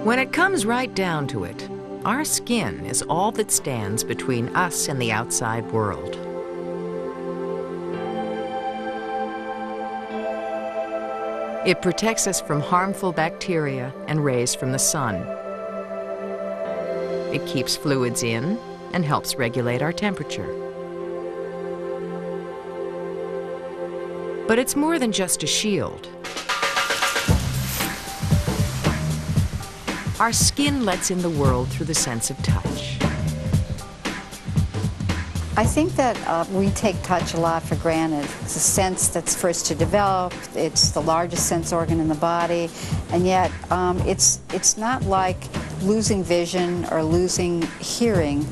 When it comes right down to it, our skin is all that stands between us and the outside world. It protects us from harmful bacteria and rays from the sun. It keeps fluids in and helps regulate our temperature. But it's more than just a shield. Our skin lets in the world through the sense of touch. I think that we take touch a lot for granted. It's a sense that's first to develop. It's the largest sense organ in the body, and yet it's not like losing vision or losing hearing.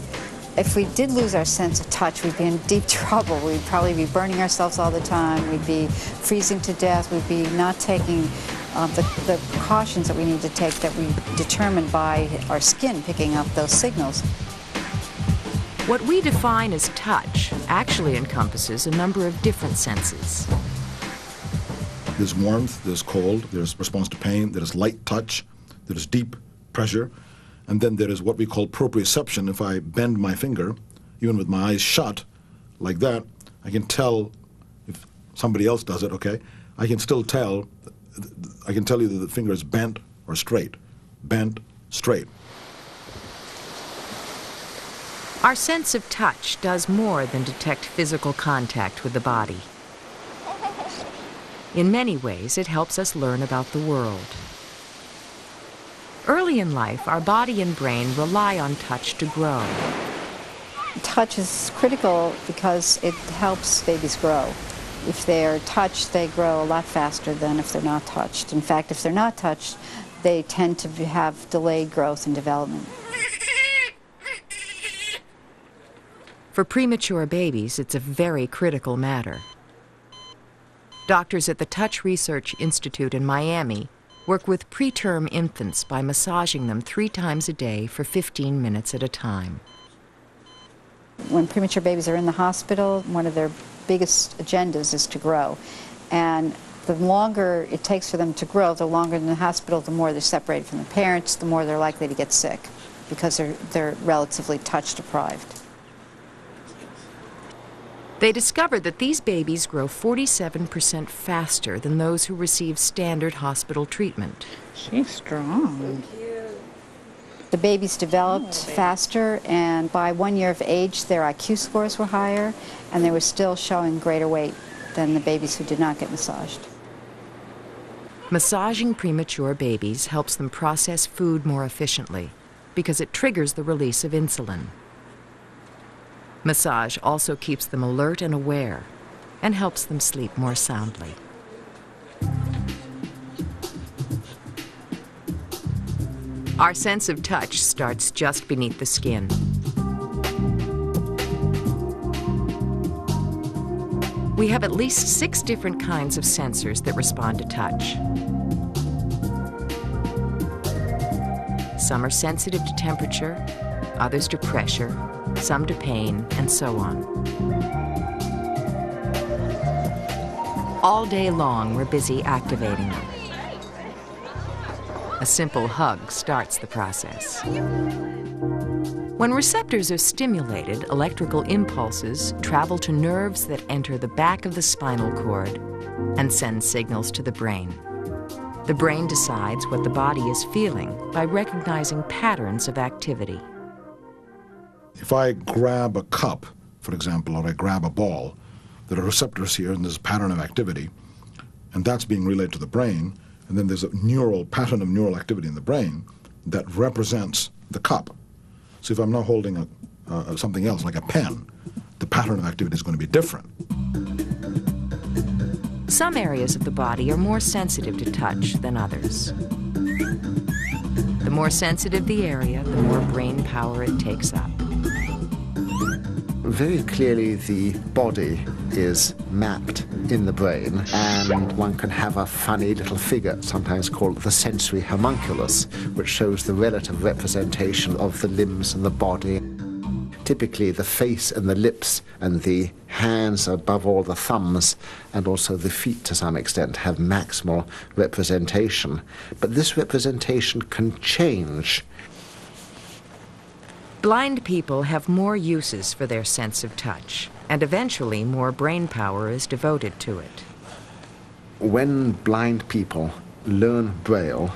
If we did lose our sense of touch, we'd be in deep trouble. We'd probably be burning ourselves all the time. We'd be freezing to death. We'd be not taking the precautions that we need to take that we determine by our skin picking up those signals. What we define as touch actually encompasses a number of different senses. There's warmth, there's cold, there's response to pain, there's light touch, there's deep pressure, and then there is what we call proprioception. If I bend my finger, even with my eyes shut, like that, I can tell if somebody else does it, okay? I can still tell, I can tell you that the finger is bent or straight. Bent, straight. Our sense of touch does more than detect physical contact with the body. In many ways, it helps us learn about the world. Early in life, our body and brain rely on touch to grow. Touch is critical because it helps babies grow. If they're touched, they grow a lot faster than if they're not touched. In fact, if they're not touched, they tend to have delayed growth and development. For premature babies, it's a very critical matter. Doctors at the Touch Research Institute in Miami work with preterm infants by massaging them 3 times a day for 15 minutes at a time. When premature babies are in the hospital, one of their biggest agendas is to grow. And the longer it takes for them to grow, the longer in the hospital, the more they're separated from the parents, the more they're likely to get sick because they're relatively touch deprived. They discovered that these babies grow 47% faster than those who receive standard hospital treatment. She's strong. The babies developed faster, and by 1 year of age, their IQ scores were higher, and they were still showing greater weight than the babies who did not get massaged. Massaging premature babies helps them process food more efficiently because it triggers the release of insulin. Massage also keeps them alert and aware and helps them sleep more soundly. Our sense of touch starts just beneath the skin. We have at least 6 different kinds of sensors that respond to touch. Some are sensitive to temperature, others to pressure, some to pain, and so on. All day long, we're busy activating them. A simple hug starts the process. When receptors are stimulated, electrical impulses travel to nerves that enter the back of the spinal cord and send signals to the brain. The brain decides what the body is feeling by recognizing patterns of activity. If I grab a cup, for example, or I grab a ball, there are receptors here and there's a pattern of activity, and that's being relayed to the brain, and then there's a pattern of neural activity in the brain that represents the cup. So if I'm now holding something else, like a pen, the pattern of activity is going to be different. Some areas of the body are more sensitive to touch than others. The more sensitive the area, the more brain power it takes up. Very clearly the body is mapped in the brain, and one can have a funny little figure, sometimes called the sensory homunculus, which shows the relative representation of the limbs and the body. Typically the face and the lips and the hands above all the thumbs and also the feet to some extent have maximal representation. But this representation can change. Blind people have more uses for their sense of touch, and eventually more brain power is devoted to it. When blind people learn Braille,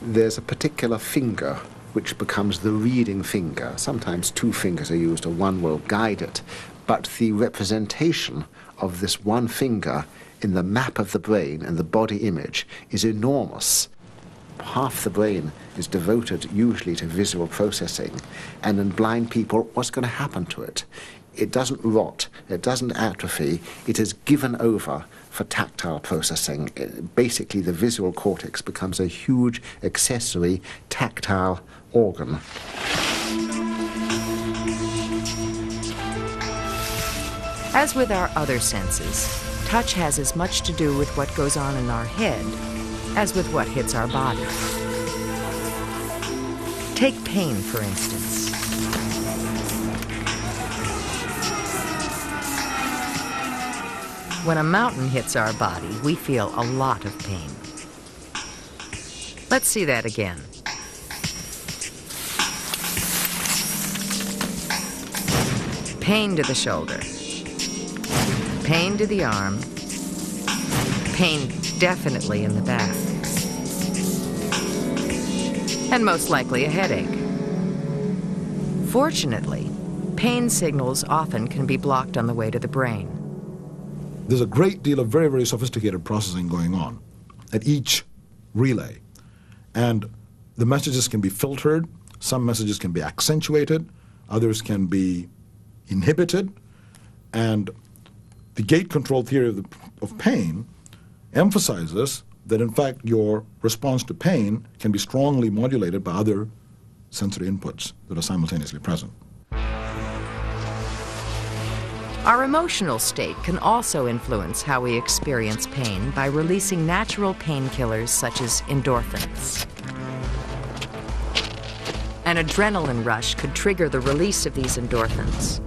there's a particular finger which becomes the reading finger. Sometimes two fingers are used or one will guide it. But the representation of this one finger in the map of the brain and the body image is enormous. Half the brain is devoted usually to visual processing, and in blind people, what's going to happen to it? It doesn't rot, it doesn't atrophy, it is given over for tactile processing. Basically, the visual cortex becomes a huge accessory tactile organ. As with our other senses, touch has as much to do with what goes on in our head as with what hits our body. Take pain, for instance. When a mountain hits our body, we feel a lot of pain. Let's see that again. Pain to the shoulder. Pain to the arm. Pain definitely in the back. And most likely a headache. Fortunately, pain signals often can be blocked on the way to the brain. There's a great deal of very, very sophisticated processing going on at each relay. And the messages can be filtered, some messages can be accentuated, others can be inhibited. And the gate control theory of pain emphasizes that, in fact, your response to pain can be strongly modulated by other sensory inputs that are simultaneously present. Our emotional state can also influence how we experience pain by releasing natural painkillers such as endorphins. An adrenaline rush could trigger the release of these endorphins.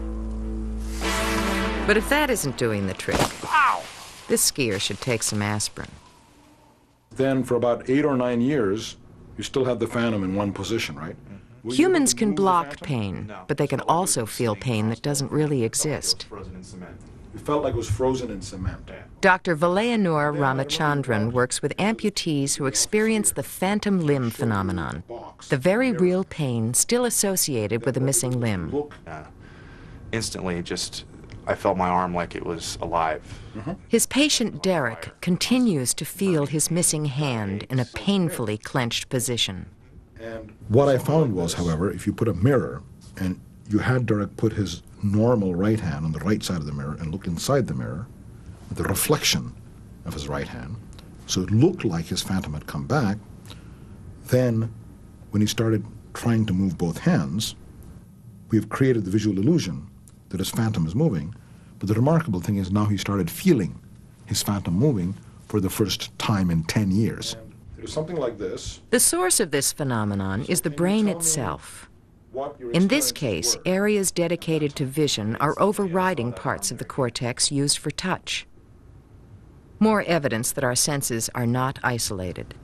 But if that isn't doing the trick, this skier should take some aspirin. Then for about 8 or 9 years, you still have the phantom in one position, right? Humans can block pain, but they can also feel pain that doesn't really exist. It felt like it was frozen in cement. Dr. Valayanur Ramachandran works with amputees who experience the phantom limb phenomenon, the very real pain still associated with a missing limb. Instantly, I felt my arm like it was alive. His patient, Derek, continues to feel his missing hand in a painfully clenched position. And what I found was, however, if you put a mirror and you had Derek put his normal right hand on the right side of the mirror and look inside the mirror at the reflection of his right hand, so it looked like his phantom had come back, then when he started trying to move both hands, we've created the visual illusion that his phantom is moving. But the remarkable thing is now he started feeling his phantom moving for the first time in 10 years. There's something like this. The source of this phenomenon is the brain itself. In this case, areas dedicated to vision are overriding parts of the cortex used for touch. More evidence that our senses are not isolated.